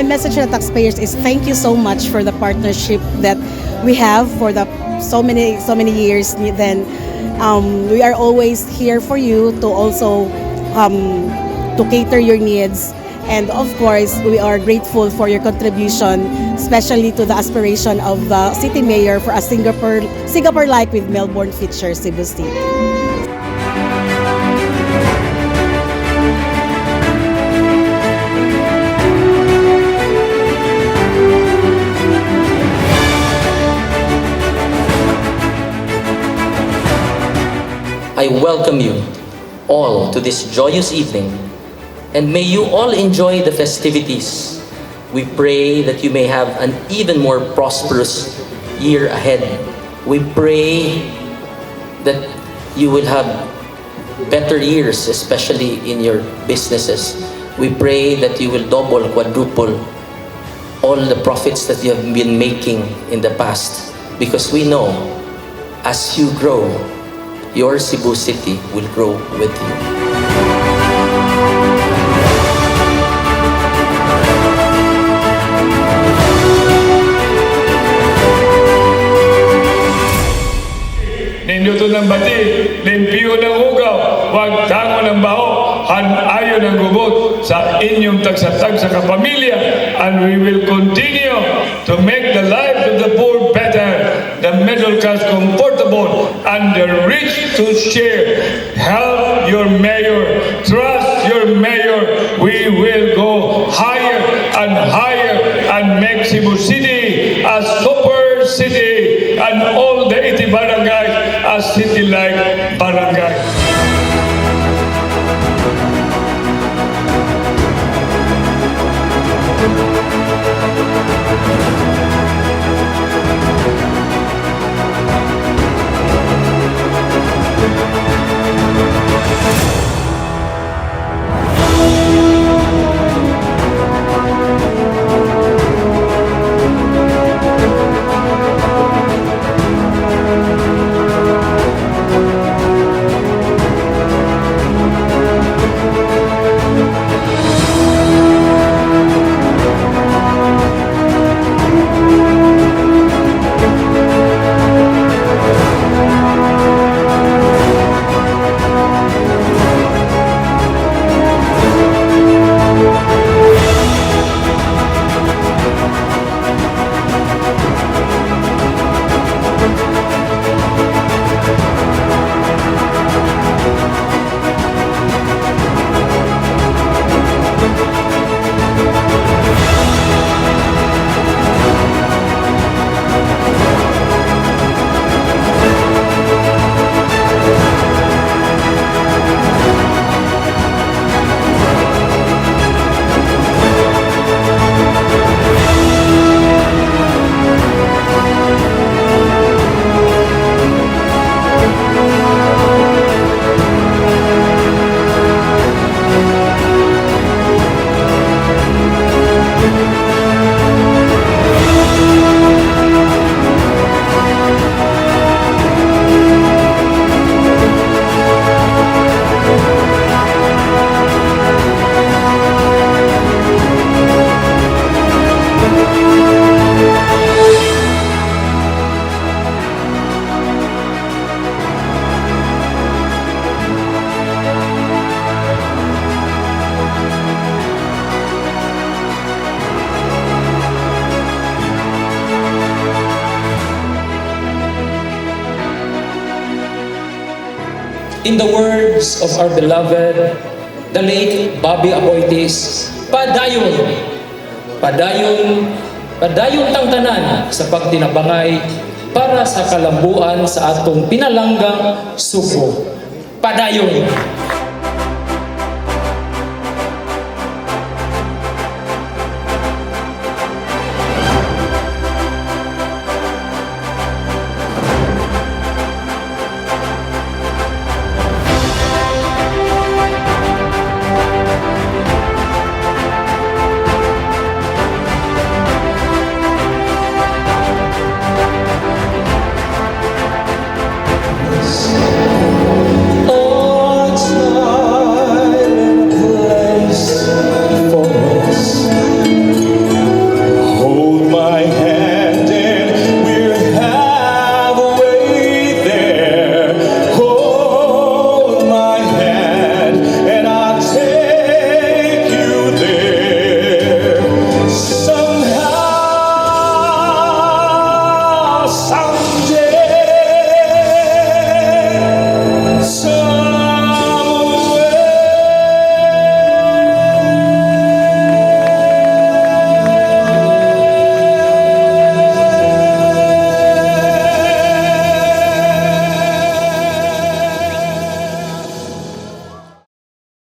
message to the taxpayers is thank you so much for the partnership that we have for the so many years. Then we are always here for you to also to cater your needs. And of course, we are grateful for your contribution, especially to the aspiration of the city mayor for a Singapore-like with Melbourne feature, Cebu City. I welcome you all to this joyous evening, and may you all enjoy the festivities. We pray that you may have an even more prosperous year ahead. We pray that you will have better years, especially in your businesses. We pray that you will double, quadruple all the profits that you have been making in the past, because we know as you grow, your Cebu City will grow with you. Ninduto ng bati, limpyo ng ugaw, huwag tango ng baho, hanayo ng gubot sa inyong tagsatag sa kapamilya, and we will continue to make the lives of the poor better, the middle class comfortable, and the rich to share. Help your mayor, trust your mayor. We will go higher and higher and make Cebu City a super city, and all the 80 barangays a city-like barangay. In the words of our beloved, the late Bobby Aboitiz, padayon, padayon, padayon tang tanan sa pagtinabangay para sa kalambuan sa atong pinalanggang Subo. Padayon.